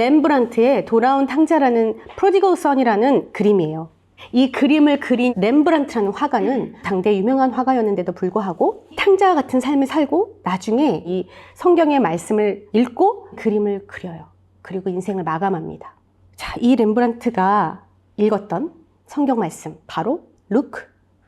렘브란트의 돌아온 탕자라는 프로디걸 선이라는 그림이에요. 이 그림을 그린 렘브란트라는 화가는 당대 유명한 화가였는데도 불구하고 탕자와 같은 삶을 살고 나중에 이 성경의 말씀을 읽고 그림을 그려요. 그리고 인생을 마감합니다. 자, 이 렘브란트가 읽었던 성경 말씀, 바로 루크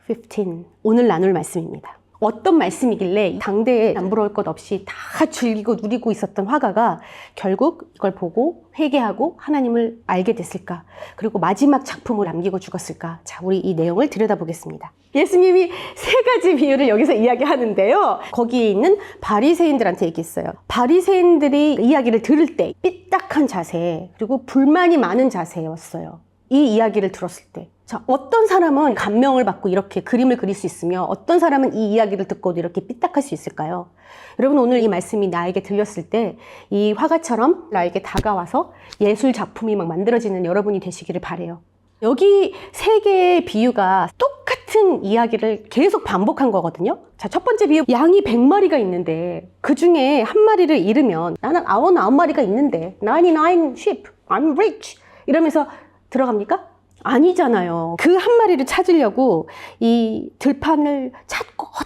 15, 오늘 나눌 말씀입니다. 어떤 말씀이길래 당대에 남부러울 것 없이 다 즐기고 누리고 있었던 화가가 결국 이걸 보고 회개하고 하나님을 알게 됐을까? 그리고 마지막 작품을 남기고 죽었을까? 자, 우리 이 내용을 들여다보겠습니다. 예수님이 세 가지 비유를 여기서 이야기하는데요. 거기에 있는 바리새인들한테 얘기했어요. 바리새인들이 이야기를 들을 때 삐딱한 자세, 그리고 불만이 많은 자세였어요. 이 이야기를 들었을 때. 자, 어떤 사람은 감명을 받고 이렇게 그림을 그릴 수 있으며 어떤 사람은 이 이야기를 듣고도 이렇게 삐딱할 수 있을까요? 여러분, 오늘 이 말씀이 나에게 들렸을 때 이 화가처럼 나에게 다가와서 예술 작품이 막 만들어지는 여러분이 되시기를 바라요. 여기 세 개의 비유가 똑같은 이야기를 계속 반복한 거거든요. 자, 첫 번째 비유, 양이 100마리가 있는데 그 중에 한 마리를 잃으면 나는 99마리가 있는데 99 sheep, I'm rich 이러면서 들어갑니까? 아니잖아요. 그 한 마리를 찾으려고 이 들판을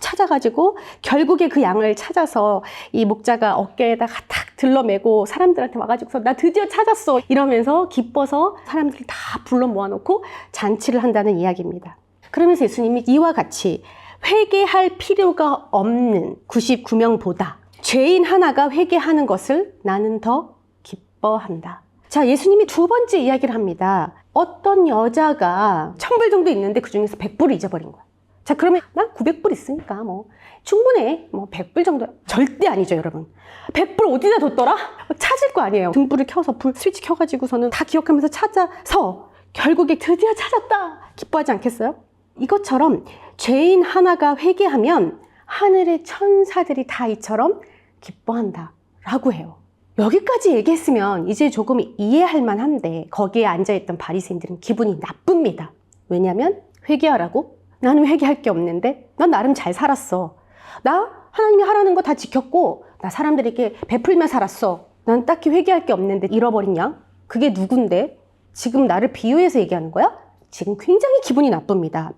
찾아가지고 결국에 그 양을 찾아서 이 목자가 어깨에다가 탁 들러매고 사람들한테 와가지고서 나 드디어 찾았어 이러면서 기뻐서 사람들이 다 불러 모아놓고 잔치를 한다는 이야기입니다. 그러면서 예수님이 이와 같이 회개할 필요가 없는 99명보다 죄인 하나가 회개하는 것을 나는 더 기뻐한다. 자, 예수님이 두 번째 이야기를 합니다. 어떤 여자가 1000불 정도 있는데 그 중에서 100불을 잊어버린 거야. 자, 그러면 난 900불 있으니까 뭐 충분해. 뭐 100불 정도. 절대 아니죠, 여러분. 100불 어디다 뒀더라? 찾을 거 아니에요. 등불을 켜서 불 스위치 켜가지고서는 다 기억하면서 찾아서 결국에 드디어 찾았다. 기뻐하지 않겠어요? 이것처럼 죄인 하나가 회개하면 하늘의 천사들이 다 이처럼 기뻐한다 라고 해요. 여기까지 얘기했으면 이제 조금 이해할 만한데 거기에 앉아있던 바리새인들은 기분이 나쁩니다. 왜냐하면 회개하라고? 나는 회개할 게 없는데 난 나름 잘 살았어. 나 하나님이 하라는 거 다 지켰고 나 사람들에게 베풀며 살았어. 난 딱히 회개할 게 없는데 잃어버린 양? 그게 누군데? 지금 나를 비유해서 얘기하는 거야? 지금 굉장히 기분이 나쁩니다.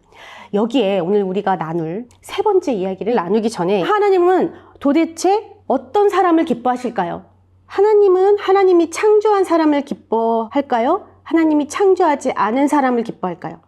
여기에 오늘 우리가 나눌 세 번째 이야기를 나누기 전에 하나님은 도대체 어떤 사람을 기뻐하실까요? 하나님은 하나님이 창조한 사람을 기뻐할까요? 하나님이 창조하지 않은 사람을 기뻐할까요?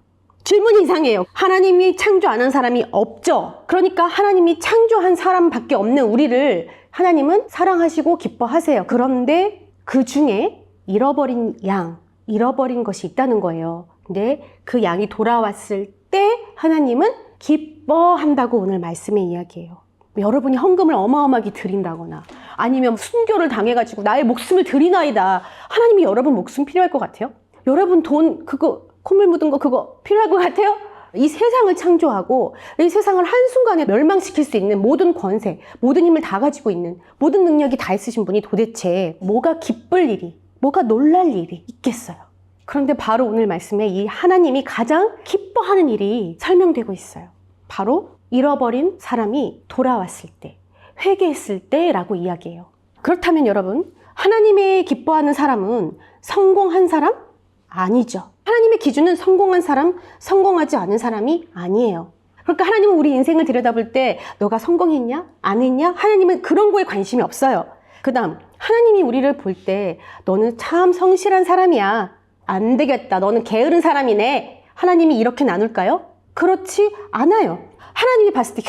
질문이 이상해요. 하나님이 창조 안 한 사람이 없죠. 그러니까 하나님이 창조한 사람밖에 없는 우리를 하나님은 사랑하시고 기뻐하세요. 그런데 그 중에 잃어버린 양, 잃어버린 것이 있다는 거예요. 근데 그 양이 돌아왔을 때 하나님은 기뻐한다고 오늘 말씀의 이야기예요. 여러분이 헌금을 어마어마하게 드린다거나 아니면 순교를 당해가지고 나의 목숨을 드리나이다. 하나님이 여러분 목숨 필요할 것 같아요? 여러분 돈 그거 콧물 묻은 거 그거 필요할 것 같아요? 이 세상을 창조하고 이 세상을 한순간에 멸망시킬 수 있는 모든 권세, 모든 힘을 다 가지고 있는 모든 능력이 다 있으신 분이 도대체 뭐가 기쁠 일이, 뭐가 놀랄 일이 있겠어요? 그런데 바로 오늘 말씀에 이 하나님이 가장 기뻐하는 일이 설명되고 있어요. 바로 잃어버린 사람이 돌아왔을 때, 회개했을 때라고 이야기해요. 그렇다면 여러분, 하나님의 기뻐하는 사람은 성공한 사람? 아니죠. 하나님의 기준은 성공한 사람, 성공하지 않은 사람이 아니에요. 그러니까 하나님은 우리 인생을 들여다볼 때 너가 성공했냐? 안 했냐? 하나님은 그런 거에 관심이 없어요. 그 다음, 하나님이 우리를 볼 때 너는 참 성실한 사람이야. 안 되겠다. 너는 게으른 사람이네. 하나님이 이렇게 나눌까요? 그렇지 않아요. 하나님이 봤을 때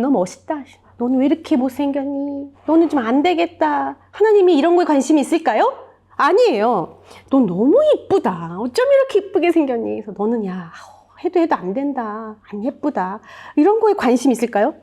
너 멋있다. 너는 왜 이렇게 못생겼니? 너는 좀 안 되겠다. 하나님이 이런 거에 관심이 있을까요? 아니에요. 너 너무 이쁘다. 어쩜 이렇게 이쁘게 생겼니? 그래서 너는 야 해도 안 된다. 안 예쁘다. 이런 거에 관심이 있을까요?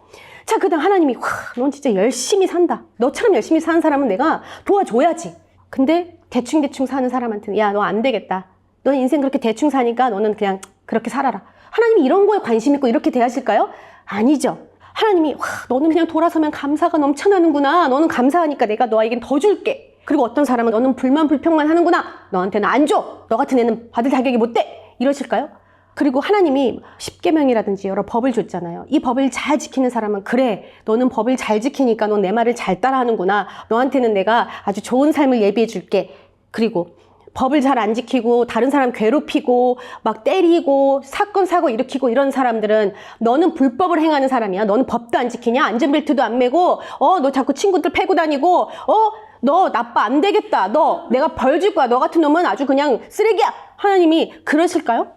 자, 그 다음 하나님이 넌 진짜 열심히 산다. 너처럼 열심히 사는 사람은 내가 도와줘야지. 근데 대충 사는 사람한테는 야, 너 안 되겠다. 너 인생 그렇게 대충 사니까 너는 그냥 그렇게 살아라. 하나님이 이런 거에 관심 있고 이렇게 대하실까요? 아니죠. 하나님이 너는 그냥 돌아서면 감사가 넘쳐나는구나. 너는 감사하니까 내가 너에겐 더 줄게. 그리고 어떤 사람은 너는 불만 불평만 하는구나. 너한테는 안 줘. 너 같은 애는 받을 자격이 못 돼. 이러실까요? 그리고 하나님이 십계명이라든지 여러 법을 줬잖아요. 이 법을 잘 지키는 사람은 그래. 너는 법을 잘 지키니까 넌 내 말을 잘 따라하는구나. 너한테는 내가 아주 좋은 삶을 예비해 줄게. 그리고 법을 잘 안 지키고 다른 사람 괴롭히고 막 때리고 사건 사고 일으키고 이런 사람들은 너는 불법을 행하는 사람이야. 너는 법도 안 지키냐? 안전벨트도 안 매고 너 자꾸 친구들 패고 다니고 너 나빠 안 되겠다. 내가 벌 줄 거야. 너 같은 놈은 아주 그냥 쓰레기야. 하나님이 그러실까요?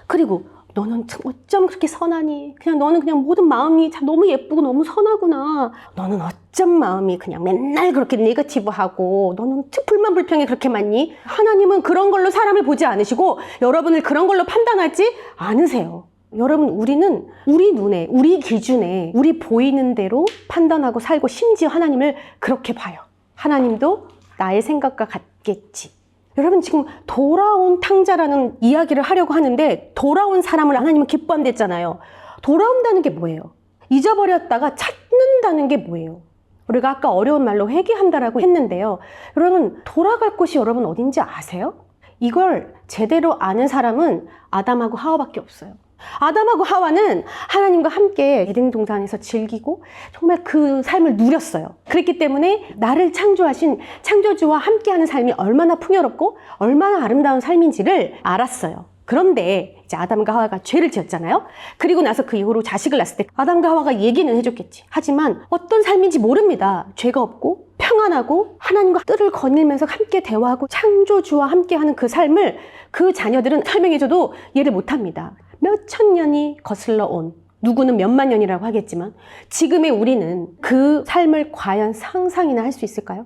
그리고 너는 어쩜 그렇게 선하니? 너는 그냥 모든 마음이 너무 예쁘고 너무 선하구나. 너는 어쩜 마음이 그냥 맨날 그렇게 네거티브하고 너는 불만 불평이 그렇게 많니? 하나님은 그런 걸로 사람을 보지 않으시고 여러분을 그런 걸로 판단하지 않으세요. 여러분, 우리는 우리 눈에, 우리 기준에, 우리 보이는 대로 판단하고 살고 심지어 하나님을 그렇게 봐요. 하나님도 나의 생각과 같겠지. 여러분, 지금 돌아온 탕자라는 이야기를 하려고 하는데 돌아온 사람을 하나님은 기뻐한댔잖아요. 돌아온다는 게 뭐예요? 잊어버렸다가 찾는다는 게 뭐예요? 우리가 아까 어려운 말로 회개한다라고 했는데요. 여러분, 돌아갈 곳이 여러분 어딘지 아세요? 이걸 제대로 아는 사람은 아담하고 하와밖에 없어요. 아담하고 하와는 하나님과 함께 에덴 동산에서 즐기고 정말 그 삶을 누렸어요. 그렇기 때문에 나를 창조하신 창조주와 함께하는 삶이 얼마나 풍요롭고 얼마나 아름다운 삶인지를 알았어요. 그런데 이제 아담과 하와가 죄를 지었잖아요. 그리고 나서 그 이후로 자식을 낳았을 때 아담과 하와가 얘기는 해줬겠지. 하지만 어떤 삶인지 모릅니다. 죄가 없고 평안하고 하나님과 뜰을 거닐면서 함께 대화하고 창조주와 함께하는 그 삶을 그 자녀들은 설명해줘도 이해를 못합니다. 몇천 년이 거슬러 온, 누구는 몇만 년이라고 하겠지만 지금의 우리는 그 삶을 과연 상상이나 할 수 있을까요?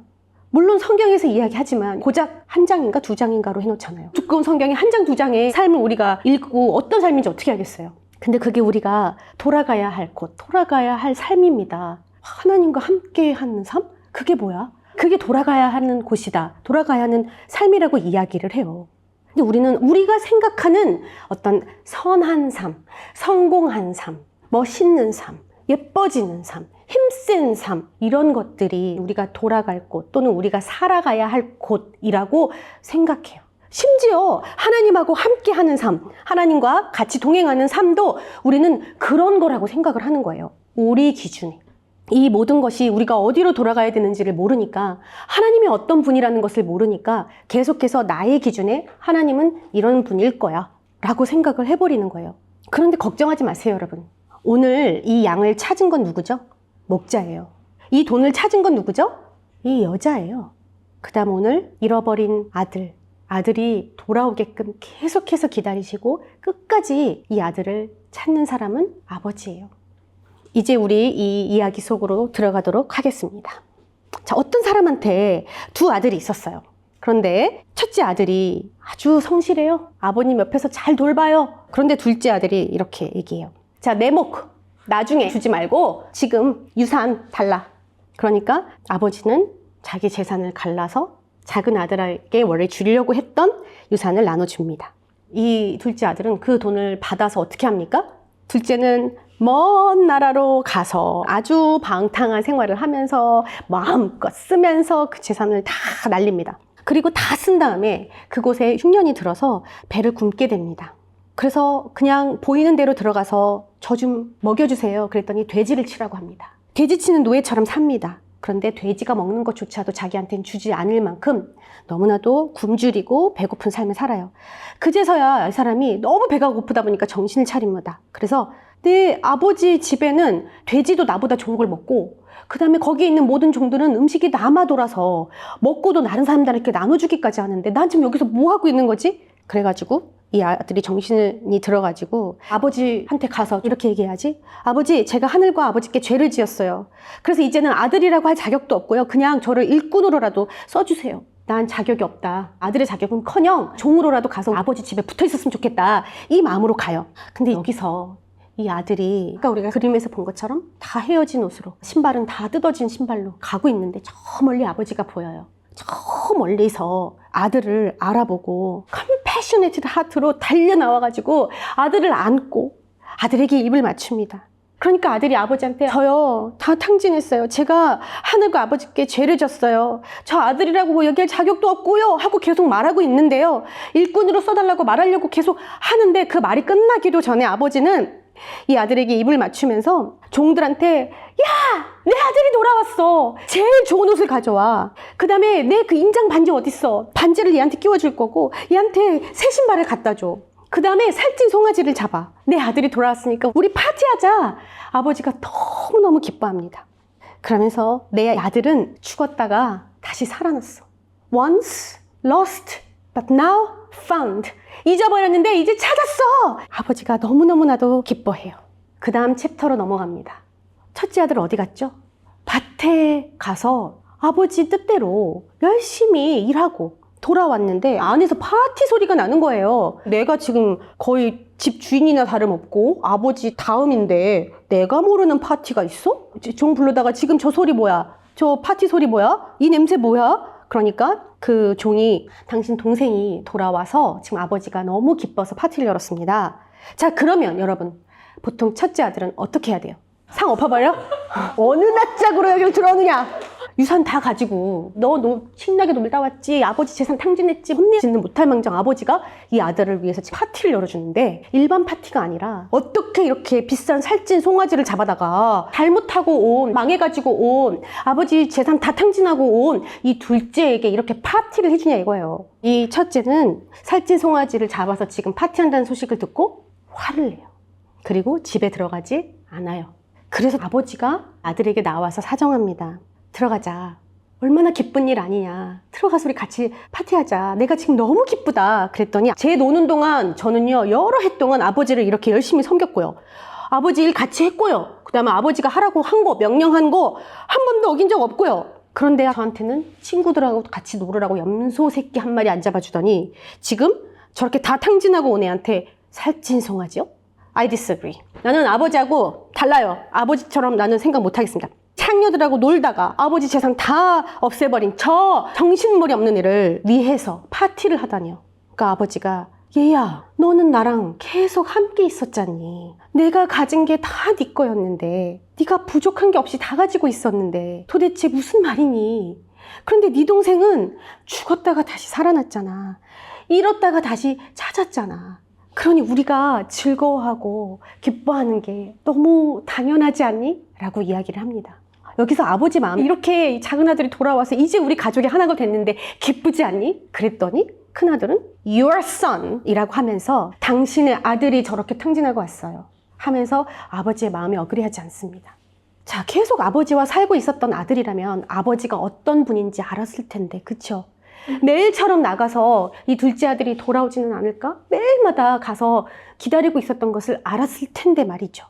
물론 성경에서 이야기하지만 고작 한 장인가 두 장인가로 해놓잖아요. 두꺼운 성경에 한 장 두 장의 삶을 우리가 읽고 어떤 삶인지 어떻게 알겠어요? 근데 그게 우리가 돌아가야 할 곳, 돌아가야 할 삶입니다. 하나님과 함께 하는 삶? 그게 뭐야? 그게 돌아가야 하는 곳이다. 돌아가야 하는 삶이라고 이야기를 해요. 근데 우리는 우리가 생각하는 어떤 선한 삶, 성공한 삶, 멋있는 삶, 예뻐지는 삶, 힘센 삶, 이런 것들이 우리가 돌아갈 곳 또는 우리가 살아가야 할 곳이라고 생각해요. 심지어 하나님하고 함께하는 삶, 하나님과 같이 동행하는 삶도 우리는 그런 거라고 생각을 하는 거예요. 우리 기준에. 이 모든 것이 우리가 어디로 돌아가야 되는지를 모르니까, 하나님이 어떤 분이라는 것을 모르니까 계속해서 나의 기준에 하나님은 이런 분일 거야 라고 생각을 해버리는 거예요. 그런데 걱정하지 마세요, 여러분. 오늘 이 양을 찾은 건 누구죠? 목자예요. 이 돈을 찾은 건 누구죠? 이 여자예요. 그 다음 오늘 잃어버린 아들이 돌아오게끔 계속해서 기다리시고 끝까지 이 아들을 찾는 사람은 아버지예요. 이제 우리 이 이야기 속으로 들어가도록 하겠습니다. 자, 어떤 사람한테 두 아들이 있었어요. 그런데 첫째 아들이 아주 성실해요. 아버님 옆에서 잘 돌봐요. 그런데 둘째 아들이 이렇게 얘기해요. 자, 내목 나중에 주지 말고 지금 유산 달라. 그러니까 아버지는 자기 재산을 갈라서 작은 아들에게 원래 주려고 했던 유산을 나눠줍니다. 이 둘째 아들은 그 돈을 받아서 어떻게 합니까? 둘째는 먼 나라로 가서 아주 방탕한 생활을 하면서 마음껏 쓰면서 그 재산을 다 날립니다. 그리고 다 쓴 다음에 그곳에 흉년이 들어서 배를 굶게 됩니다. 그래서 그냥 보이는 대로 들어가서 저 좀 먹여주세요. 그랬더니 돼지를 치라고 합니다. 돼지 치는 노예처럼 삽니다. 그런데 돼지가 먹는 것조차도 자기한테는 주지 않을 만큼 너무나도 굶주리고 배고픈 삶을 살아요. 그제서야 이 사람이 너무 배가 고프다 보니까 정신을 차립니다. 그래서 내 아버지 집에는 돼지도 나보다 좋은 걸 먹고 그 다음에 거기에 있는 모든 종들은 음식이 남아 돌아서 먹고도 다른 사람들에게 나눠주기까지 하는데 난 지금 여기서 뭐 하고 있는 거지? 그래가지고 이 아들이 정신이 들어가지고 아버지한테 가서 이렇게 얘기해야지. 아버지, 제가 하늘과 아버지께 죄를 지었어요. 그래서 이제는 아들이라고 할 자격도 없고요. 그냥 저를 일꾼으로라도 써주세요. 난 자격이 없다. 아들의 자격은커녕 종으로라도 가서 아버지 집에 붙어 있었으면 좋겠다. 이 마음으로 가요. 근데 여기서 이 아들이 아까 우리가 그림에서 본 것처럼 다 헤어진 옷으로 신발은 다 뜯어진 신발로 가고 있는데 저 멀리 아버지가 보여요. 저 멀리서 아들을 알아보고 컴패셔네티드 하트로 달려 나와가지고 아들을 안고 아들에게 입을 맞춥니다. 그러니까 아들이 아버지한테 저요 다 탕진했어요. 제가 하늘과 아버지께 죄를 졌어요. 저 아들이라고 뭐 얘기할 자격도 없고요 하고 계속 말하고 있는데요. 일꾼으로 써달라고 말하려고 계속 하는데 그 말이 끝나기도 전에 아버지는 이 아들에게 입을 맞추면서 종들한테 야! 내 아들이 돌아왔어. 제일 좋은 옷을 가져와. 그 다음에 내 그 인장 반지 어딨어? 반지를 얘한테 끼워줄 거고 얘한테 새 신발을 갖다 줘. 그 다음에 살찐 송아지를 잡아. 내 아들이 돌아왔으니까 우리 파티하자. 아버지가 너무너무 기뻐합니다. 그러면서 내 아들은 죽었다가 다시 살아났어. Once lost, but now found. 잊어버렸는데 이제 찾았어. 아버지가 너무너무나도 기뻐해요. 그 다음 챕터로 넘어갑니다. 첫째 아들 어디 갔죠? 밭에 가서 아버지 뜻대로 열심히 일하고 돌아왔는데 안에서 파티 소리가 나는 거예요. 내가 지금 거의 집 주인이나 다름없고 아버지 다음인데 내가 모르는 파티가 있어? 종 부르다가 지금 저 소리 뭐야? 저 파티 소리 뭐야? 이 냄새 뭐야? 그러니까 그 종이 당신 동생이 돌아와서 지금 아버지가 너무 기뻐서 파티를 열었습니다. 자, 그러면 여러분 보통 첫째 아들은 어떻게 해야 돼요? 상 엎어버려? 어느 낯짝으로 여기를 들어오느냐? 유산 다 가지고 너 신나게 놀다 왔지, 아버지 재산 탕진했지, 혼내지는 못할 망정 아버지가 이 아들을 위해서 지금 파티를 열어주는데 일반 파티가 아니라 어떻게 이렇게 비싼 살찐 송아지를 잡아다가 잘못하고 온, 망해가지고 온, 아버지 재산 다 탕진하고 온 이 둘째에게 이렇게 파티를 해주냐 이거예요. 이 첫째는 살찐 송아지를 잡아서 지금 파티한다는 소식을 듣고 화를 내요. 그리고 집에 들어가지 않아요. 그래서 아버지가 아들에게 나와서 사정합니다. 들어가자. 얼마나 기쁜 일 아니냐. 들어가서 우리 같이 파티하자. 내가 지금 너무 기쁘다. 그랬더니 제 노는 동안 저는요 여러 해 동안 아버지를 이렇게 열심히 섬겼고요. 아버지 일 같이 했고요. 그 다음에 아버지가 하라고 한 거, 명령한 거 한 번도 어긴 적 없고요. 그런데 저한테는 친구들하고 같이 놀으라고 염소 새끼 한 마리 안 잡아주더니 지금 저렇게 다 탕진하고 온 애한테 살찐 송아지요? I disagree. 나는 아버지하고 달라요. 아버지처럼 나는 생각 못 하겠습니다. 창녀들하고 놀다가 아버지 재산 다 없애버린 저 정신머리 없는 애를 위해서 파티를 하다니요. 그러니까 아버지가 얘야, 너는 나랑 계속 함께 있었잖니. 내가 가진 게 다 네 거였는데, 네가 부족한 게 없이 다 가지고 있었는데 도대체 무슨 말이니? 그런데 네 동생은 죽었다가 다시 살아났잖아. 잃었다가 다시 찾았잖아. 그러니 우리가 즐거워하고 기뻐하는 게 너무 당연하지 않니? 라고 이야기를 합니다. 여기서 아버지 마음이 이렇게 작은 아들이 돌아와서 이제 우리 가족이 하나가 됐는데 기쁘지 않니? 그랬더니 큰아들은 Your son 이라고 하면서 당신의 아들이 저렇게 탕진하고 왔어요 하면서 아버지의 마음이 어그리하지 않습니다. 자, 계속 아버지와 살고 있었던 아들이라면 아버지가 어떤 분인지 알았을 텐데, 그쵸? 매일처럼 나가서 이 둘째 아들이 돌아오지는 않을까? 매일마다 가서 기다리고 있었던 것을 알았을 텐데 말이죠.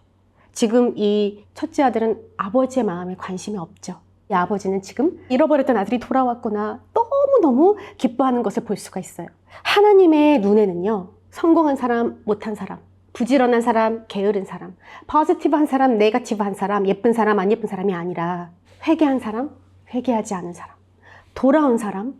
지금 이 첫째 아들은 아버지의 마음에 관심이 없죠. 이 아버지는 지금 잃어버렸던 아들이 돌아왔구나 너무너무 기뻐하는 것을 볼 수가 있어요. 하나님의 눈에는요, 성공한 사람, 못한 사람, 부지런한 사람, 게으른 사람, 포지티브한 사람, 네거티브한 사람, 예쁜 사람, 안 예쁜 사람이 아니라 회개한 사람, 회개하지 않은 사람, 돌아온 사람,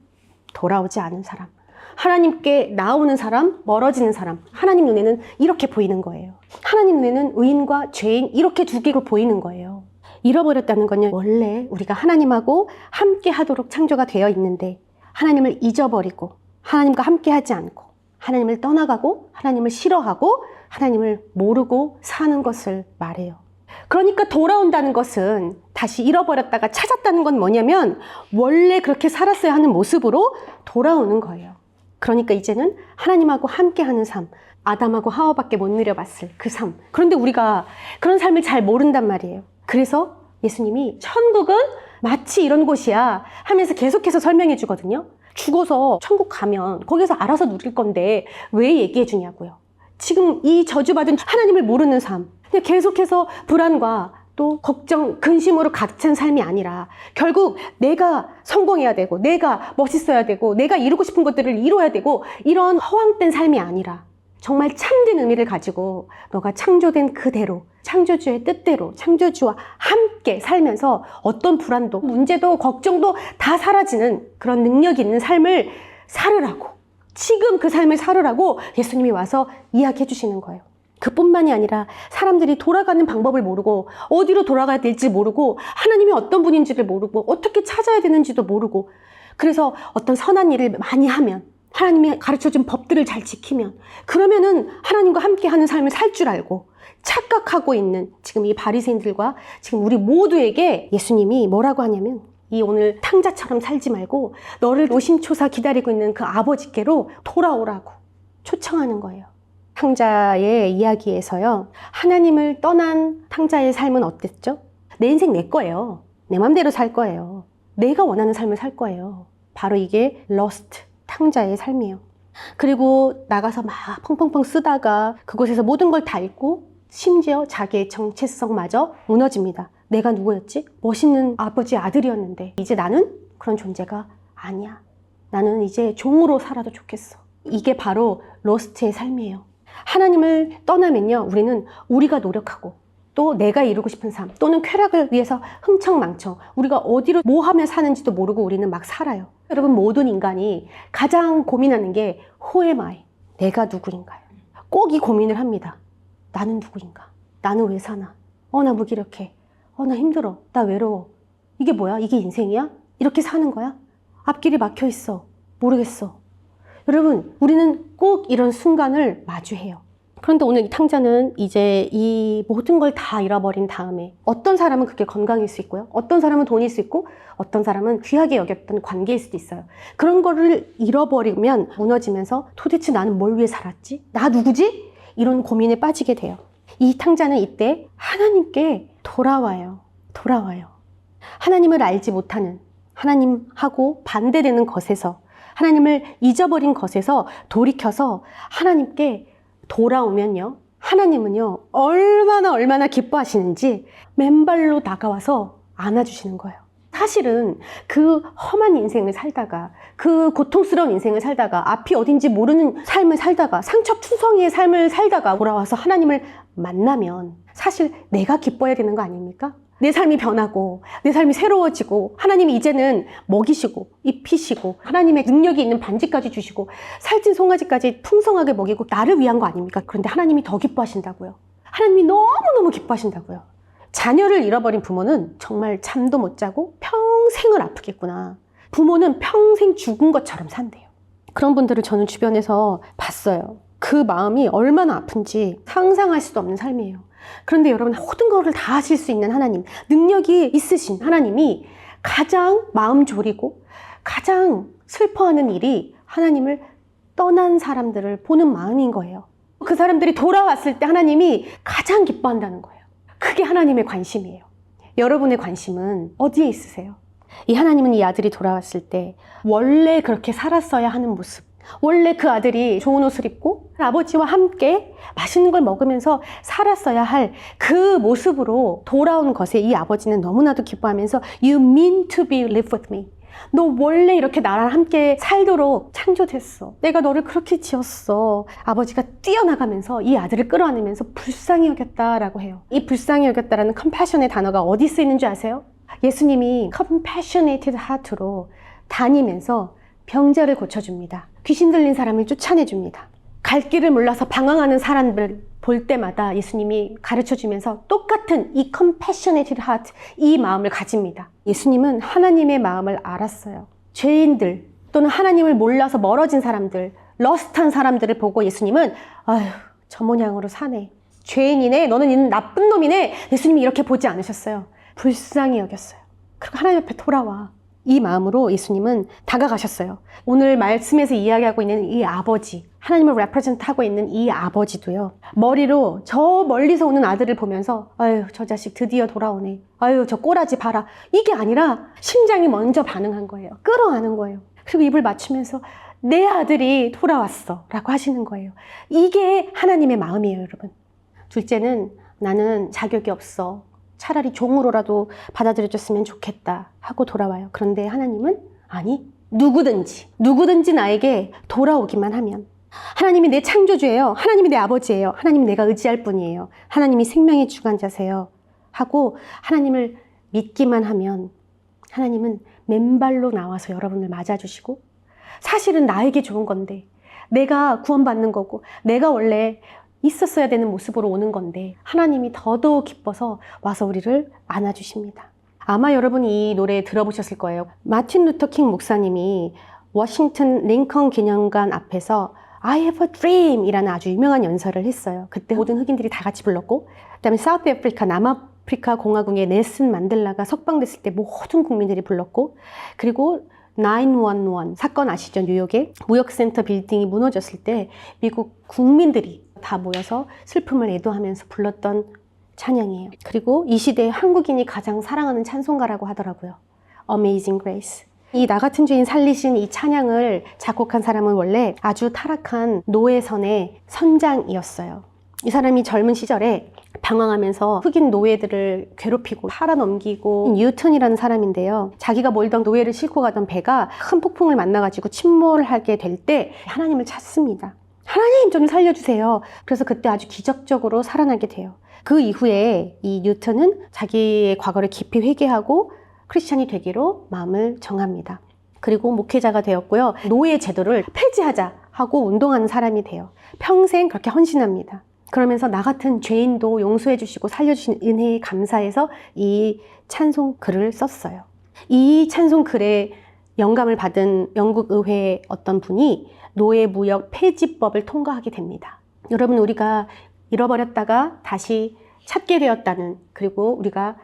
돌아오지 않은 사람, 하나님께 나오는 사람, 멀어지는 사람, 하나님 눈에는 이렇게 보이는 거예요. 하나님 눈에는 의인과 죄인 이렇게 두 개로 보이는 거예요. 잃어버렸다는 건요, 원래 우리가 하나님하고 함께 하도록 창조가 되어 있는데 하나님을 잊어버리고 하나님과 함께 하지 않고 하나님을 떠나가고 하나님을 싫어하고 하나님을 모르고 사는 것을 말해요. 그러니까 돌아온다는 것은 다시 잃어버렸다가 찾았다는 건 뭐냐면 원래 그렇게 살았어야 하는 모습으로 돌아오는 거예요. 그러니까 이제는 하나님하고 함께하는 삶, 아담하고 하와밖에 못 누려봤을 그 삶. 그런데 우리가 그런 삶을 잘 모른단 말이에요. 그래서 예수님이 천국은 마치 이런 곳이야 하면서 계속해서 설명해 주거든요. 죽어서 천국 가면 거기서 알아서 누릴 건데 왜 얘기해 주냐고요. 지금 이 저주받은 하나님을 모르는 삶, 그냥 계속해서 불안과 또 걱정, 근심으로 가득 찬 삶이 아니라 결국 내가 성공해야 되고 내가 멋있어야 되고 내가 이루고 싶은 것들을 이뤄야 되고 이런 허황된 삶이 아니라 정말 참된 의미를 가지고 너가 창조된 그대로 창조주의 뜻대로 창조주와 함께 살면서 어떤 불안도 문제도 걱정도 다 사라지는 그런 능력 있는 삶을 살으라고, 지금 그 삶을 살으라고 예수님이 와서 이야기해 주시는 거예요. 그뿐만이 아니라 사람들이 돌아가는 방법을 모르고 어디로 돌아가야 될지 모르고 하나님이 어떤 분인지를 모르고 어떻게 찾아야 되는지도 모르고, 그래서 어떤 선한 일을 많이 하면 하나님이 가르쳐준 법들을 잘 지키면 그러면은 하나님과 함께하는 삶을 살 줄 알고 착각하고 있는 지금 이 바리새인들과 지금 우리 모두에게 예수님이 뭐라고 하냐면 이 오늘 탕자처럼 살지 말고 너를 노심초사 기다리고 있는 그 아버지께로 돌아오라고 초청하는 거예요. 탕자의 이야기에서요. 하나님을 떠난 탕자의 삶은 어땠죠? 내 인생 내 거예요. 내 맘대로 살 거예요. 내가 원하는 삶을 살 거예요. 바로 이게 러스트, 탕자의 삶이에요. 그리고 나가서 막 펑펑펑 쓰다가 그곳에서 모든 걸 다 잃고 심지어 자기의 정체성마저 무너집니다. 내가 누구였지? 멋있는 아버지의 아들이었는데 이제 나는 그런 존재가 아니야. 나는 이제 종으로 살아도 좋겠어. 이게 바로 러스트의 삶이에요. 하나님을 떠나면요, 우리는 우리가 노력하고 또 내가 이루고 싶은 삶 또는 쾌락을 위해서 흥청망청 우리가 어디로 뭐 하며 사는지도 모르고 우리는 막 살아요. 여러분, 모든 인간이 가장 고민하는 게 Who am I? 내가 누구인가요? 꼭 이 고민을 합니다. 나는 누구인가? 나는 왜 사나? 나 무기력해. 나 힘들어. 나 외로워. 이게 뭐야? 이게 인생이야? 이렇게 사는 거야? 앞길이 막혀 있어. 모르겠어. 여러분, 우리는 꼭 이런 순간을 마주해요. 그런데 오늘 이 탕자는 이제 이 모든 걸 다 잃어버린 다음에 어떤 사람은 그게 건강일 수 있고요. 어떤 사람은 돈일 수 있고 어떤 사람은 귀하게 여겼던 관계일 수도 있어요. 그런 거를 잃어버리면 무너지면서 도대체 나는 뭘 위해 살았지? 나 누구지? 이런 고민에 빠지게 돼요. 이 탕자는 이때 하나님께 돌아와요. 하나님을 알지 못하는, 하나님하고 반대되는 것에서, 하나님을 잊어버린 것에서 돌이켜서 하나님께 돌아오면요, 하나님은요 얼마나 기뻐하시는지 맨발로 다가와서 안아주시는 거예요. 사실은 그 험한 인생을 살다가, 그 고통스러운 인생을 살다가, 앞이 어딘지 모르는 삶을 살다가, 상처투성이의 삶을 살다가 돌아와서 하나님을 만나면 사실 내가 기뻐해야 되는 거 아닙니까? 내 삶이 변하고 내 삶이 새로워지고 하나님이 이제는 먹이시고 입히시고 하나님의 능력이 있는 반지까지 주시고 살찐 송아지까지 풍성하게 먹이고 나를 위한 거 아닙니까? 그런데 하나님이 더 기뻐하신다고요. 하나님이 너무너무 기뻐하신다고요. 자녀를 잃어버린 부모는 정말 잠도 못 자고 평생을 아프겠구나. 부모는 평생 죽은 것처럼 산대요. 그런 분들을 저는 주변에서 봤어요. 그 마음이 얼마나 아픈지 상상할 수도 없는 삶이에요. 그런데 여러분, 모든 것을 다 하실 수 있는 하나님, 능력이 있으신 하나님이 가장 마음 졸이고 가장 슬퍼하는 일이 하나님을 떠난 사람들을 보는 마음인 거예요. 그 사람들이 돌아왔을 때 하나님이 가장 기뻐한다는 거예요. 그게 하나님의 관심이에요. 여러분의 관심은 어디에 있으세요? 이 하나님은 이 아들이 돌아왔을 때 원래 그렇게 살았어야 하는 모습, 원래 그 아들이 좋은 옷을 입고 아버지와 함께 맛있는 걸 먹으면서 살았어야 할 그 모습으로 돌아온 것에 이 아버지는 너무나도 기뻐하면서 You mean to be live with me. 너 원래 이렇게 나랑 함께 살도록 창조됐어. 내가 너를 그렇게 지었어. 아버지가 뛰어나가면서 이 아들을 끌어안으면서 불쌍히 여겼다라고 해요. 이 불쌍히 여겼다라는 compassion의 단어가 어디 쓰이는 줄 아세요? 예수님이 compassionated heart로 다니면서 병자를 고쳐줍니다. 귀신 들린 사람을 쫓아내줍니다. 갈 길을 몰라서 방황하는 사람들 볼 때마다 예수님이 가르쳐주면서 똑같은 이 compassionated heart, 이 마음을 가집니다. 예수님은 하나님의 마음을 알았어요. 죄인들 또는 하나님을 몰라서 멀어진 사람들, 러스트한 사람들을 보고 예수님은 아휴, 저 모양으로 사네. 죄인이네. 너는 나쁜 놈이네. 예수님이 이렇게 보지 않으셨어요. 불쌍히 여겼어요. 그리고 하나님 앞에 돌아와. 이 마음으로 예수님은 다가가셨어요. 오늘 말씀에서 이야기하고 있는 이 아버지, 하나님을 레프레젠트하고 있는 이 아버지도요, 머리로 저 멀리서 오는 아들을 보면서 아유, 저 자식 드디어 돌아오네. 아유, 저 꼬라지 봐라. 이게 아니라 심장이 먼저 반응한 거예요. 끌어안은 거예요. 그리고 입을 맞추면서 내 아들이 돌아왔어 라고 하시는 거예요. 이게 하나님의 마음이에요, 여러분. 둘째는 나는 자격이 없어. 차라리 종으로라도 받아들여줬으면 좋겠다 하고 돌아와요. 그런데 하나님은 아니, 누구든지 나에게 돌아오기만 하면, 하나님이 내 창조주예요. 하나님이 내 아버지예요. 하나님이 내가 의지할 분이에요. 하나님이 생명의 주관자세요 하고 하나님을 믿기만 하면 하나님은 맨발로 나와서 여러분을 맞아주시고, 사실은 나에게 좋은 건데, 내가 구원받는 거고, 내가 원래 있었어야 되는 모습으로 오는 건데 하나님이 더더욱 기뻐서 와서 우리를 안아주십니다. 아마 여러분이 이 노래 들어보셨을 거예요. 마틴 루터 킹 목사님이 워싱턴 링컨 기념관 앞에서 I have a dream 이라는 아주 유명한 연설을 했어요. 그때 모든 흑인들이 다 같이 불렀고, 그 다음에 사우스 아프리카, 남아프리카 공화국의 넬슨 만델라가 석방됐을 때 모든 국민들이 불렀고, 그리고 911 사건 아시죠? 뉴욕의 무역센터 빌딩이 무너졌을 때 미국 국민들이 다 모여서 슬픔을 애도하면서 불렀던 찬양이에요. 그리고 이 시대에 한국인이 가장 사랑하는 찬송가라고 하더라고요. Amazing Grace. 이 나 같은 죄인 살리신 이 찬양을 작곡한 사람은 원래 아주 타락한 노예선의 선장이었어요. 이 사람이 젊은 시절에 방황하면서 흑인 노예들을 괴롭히고 팔아넘기고, 뉴턴이라는 사람인데요. 자기가 몰던 노예를 싣고 가던 배가 큰 폭풍을 만나가지고 침몰하게 될 때 하나님을 찾습니다. 하나님 좀 살려주세요. 그래서 그때 아주 기적적으로 살아나게 돼요. 그 이후에 이 뉴턴은 자기의 과거를 깊이 회개하고 크리스찬이 되기로 마음을 정합니다. 그리고 목회자가 되었고요. 노예 제도를 폐지하자 하고 운동하는 사람이 돼요. 평생 그렇게 헌신합니다. 그러면서 나 같은 죄인도 용서해 주시고 살려주신 은혜에 감사해서 이 찬송 글을 썼어요. 이 찬송 글에 영감을 받은 영국 의회의 어떤 분이 노예 무역 폐지법을 통과하게 됩니다. 여러분, 우리가 잃어버렸다가 다시 찾게 되었다는, 그리고 우리가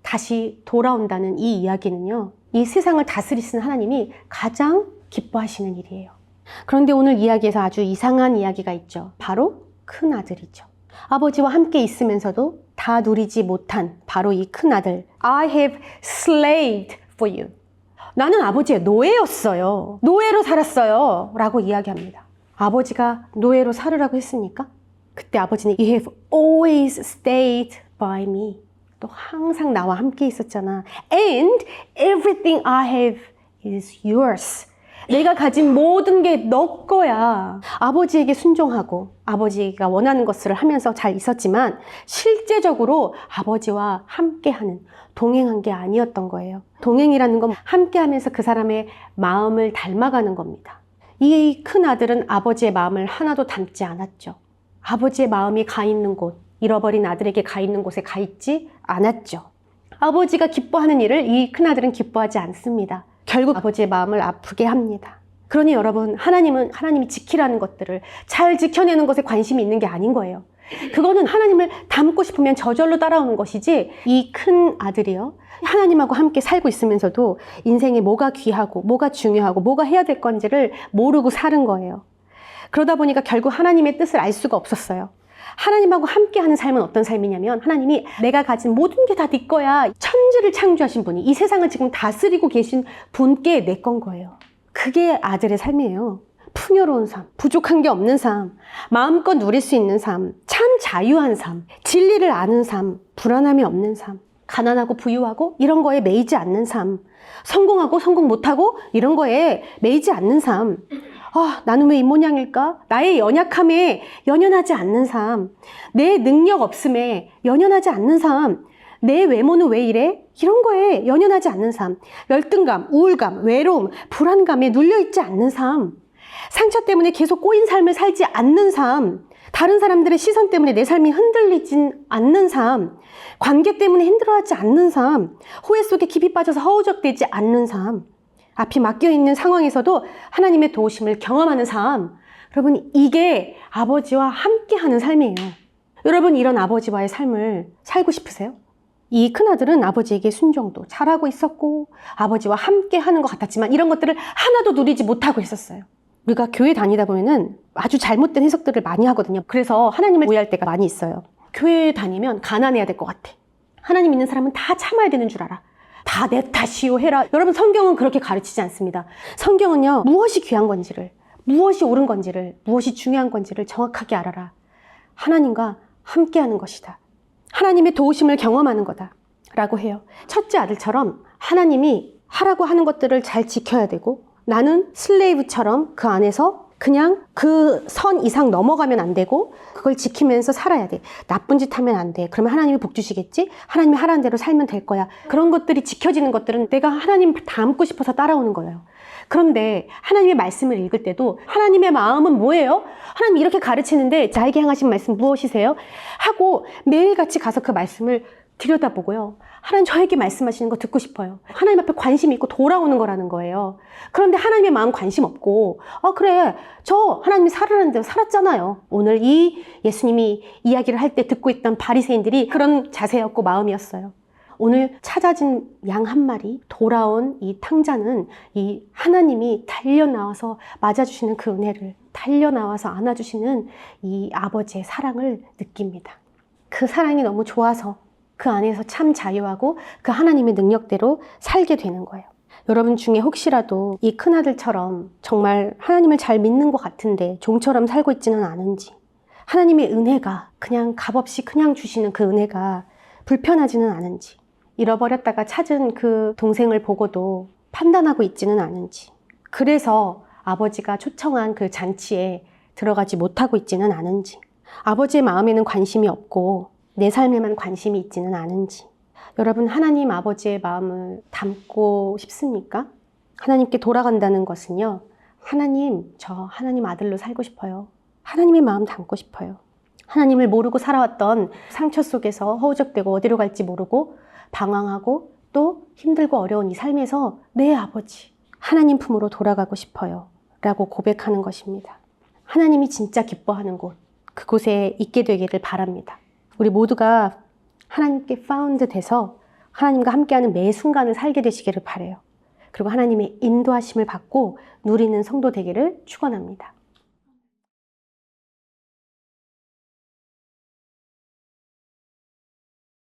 다시 돌아온다는 이 이야기는요, 이 세상을 다스리시는 하나님이 가장 기뻐하시는 일이에요. 그런데 오늘 이야기에서 아주 이상한 이야기가 있죠. 바로 큰 아들이죠. 아버지와 함께 있으면서도 다 누리지 못한 바로 이 큰 아들. I have slaved for you. 나는 아버지의 노예였어요. 노예로 살았어요. 라고 이야기합니다. 아버지가 노예로 살으라고 했습니까? 그때 아버지는 You have always stayed by me. 또 항상 나와 함께 있었잖아. And everything I have is yours. 내가 가진 모든 게 너 거야. 아버지에게 순종하고 아버지가 원하는 것을 하면서 잘 있었지만 실제적으로 아버지와 함께하는, 동행한 게 아니었던 거예요. 동행이라는 건 함께하면서 그 사람의 마음을 닮아가는 겁니다. 이 큰 아들은 아버지의 마음을 하나도 닮지 않았죠. 아버지의 마음이 가 있는 곳, 잃어버린 아들에게 가 있는 곳에 가 있지 않았죠. 아버지가 기뻐하는 일을 이 큰아들은 기뻐하지 않습니다. 결국 아버지의 마음을 아프게 합니다. 그러니 여러분, 하나님은 하나님이 지키라는 것들을 잘 지켜내는 것에 관심이 있는 게 아닌 거예요. 그거는 하나님을 닮고 싶으면 저절로 따라오는 것이지, 이 큰 아들이요, 하나님하고 함께 살고 있으면서도 인생에 뭐가 귀하고 뭐가 중요하고 뭐가 해야 될 건지를 모르고 사는 거예요. 그러다 보니까 결국 하나님의 뜻을 알 수가 없었어요. 하나님하고 함께하는 삶은 어떤 삶이냐면, 하나님이 내가 가진 모든 게 다 네 거야. 천지를 창조하신 분이, 이 세상을 지금 다스리고 계신 분께 내 건 거예요. 그게 아들의 삶이에요. 풍요로운 삶, 부족한 게 없는 삶, 마음껏 누릴 수 있는 삶, 참 자유한 삶, 진리를 아는 삶, 불안함이 없는 삶, 가난하고 부유하고 이런 거에 매이지 않는 삶, 성공하고 성공 못하고 이런 거에 매이지 않는 삶. 나는 왜 이 모양일까? 나의 연약함에 연연하지 않는 삶, 내 능력 없음에 연연하지 않는 삶, 내 외모는 왜 이래? 이런 거에 연연하지 않는 삶, 열등감, 우울감, 외로움, 불안감에 눌려있지 않는 삶, 상처 때문에 계속 꼬인 삶을 살지 않는 삶, 다른 사람들의 시선 때문에 내 삶이 흔들리진 않는 삶, 관계 때문에 힘들어하지 않는 삶, 후회 속에 깊이 빠져서 허우적대지 않는 삶, 앞이 막혀있는 상황에서도 하나님의 도우심을 경험하는 삶. 여러분, 이게 아버지와 함께하는 삶이에요. 여러분, 이런 아버지와의 삶을 살고 싶으세요? 이 큰아들은 아버지에게 순종도 잘하고 있었고 아버지와 함께하는 것 같았지만 이런 것들을 하나도 누리지 못하고 있었어요. 우리가 교회 다니다 보면은 아주 잘못된 해석들을 많이 하거든요. 그래서 하나님을 오해할 때가 많이 있어요. 교회 다니면 가난해야 될 것 같아. 하나님 믿는 사람은 다 참아야 되는 줄 알아. 다 내 탓이요 해라. 여러분, 성경은 그렇게 가르치지 않습니다. 성경은요, 무엇이 귀한 건지를, 무엇이 옳은 건지를, 무엇이 중요한 건지를 정확하게 알아라. 하나님과 함께하는 것이다. 하나님의 도우심을 경험하는 거다 라고 해요. 첫째 아들처럼 하나님이 하라고 하는 것들을 잘 지켜야 되고, 나는 슬레이브처럼 그 안에서 그냥 그 선 이상 넘어가면 안 되고 그걸 지키면서 살아야 돼. 나쁜 짓 하면 안 돼. 그러면 하나님이 복 주시겠지? 하나님이 하라는 대로 살면 될 거야. 그런 것들이 지켜지는 것들은 내가 하나님 닮고 싶어서 따라오는 거예요. 그런데 하나님의 말씀을 읽을 때도 하나님의 마음은 뭐예요? 하나님 이렇게 가르치는데 나에게 향하신 말씀 무엇이세요? 하고 매일같이 가서 그 말씀을 들여다보고요. 하나님 저에게 말씀하시는 거 듣고 싶어요. 하나님 앞에 관심이 있고 돌아오는 거라는 거예요. 그런데 하나님의 마음 관심 없고 그래 저 하나님이 살으라는 대로 살았잖아요. 오늘 이 예수님이 이야기를 할 때 듣고 있던 바리새인들이 그런 자세였고 마음이었어요. 오늘 찾아진 양 한 마리, 돌아온 이 탕자는 이 하나님이 달려나와서 맞아주시는 그 은혜를, 달려나와서 안아주시는 이 아버지의 사랑을 느낍니다. 그 사랑이 너무 좋아서 그 안에서 참 자유하고 그 하나님의 능력대로 살게 되는 거예요. 여러분 중에 혹시라도 이 큰아들처럼 정말 하나님을 잘 믿는 것 같은데 종처럼 살고 있지는 않은지, 하나님의 은혜가 그냥 값없이 그냥 주시는 그 은혜가 불편하지는 않은지, 잃어버렸다가 찾은 그 동생을 보고도 판단하고 있지는 않은지, 그래서 아버지가 초청한 그 잔치에 들어가지 못하고 있지는 않은지, 아버지의 마음에는 관심이 없고 내 삶에만 관심이 있지는 않은지, 여러분 하나님 아버지의 마음을 담고 싶습니까? 하나님께 돌아간다는 것은요, 하나님 저 하나님 아들로 살고 싶어요. 하나님의 마음 담고 싶어요. 하나님을 모르고 살아왔던 상처 속에서 허우적대고 어디로 갈지 모르고 방황하고 또 힘들고 어려운 이 삶에서 내 아버지 하나님 품으로 돌아가고 싶어요 라고 고백하는 것입니다. 하나님이 진짜 기뻐하는 곳, 그곳에 있게 되기를 바랍니다. 우리 모두가 하나님께 파운드 돼서 하나님과 함께하는 매 순간을 살게 되시기를 바라요. 그리고 하나님의 인도하심을 받고 누리는 성도 되기를 축원합니다.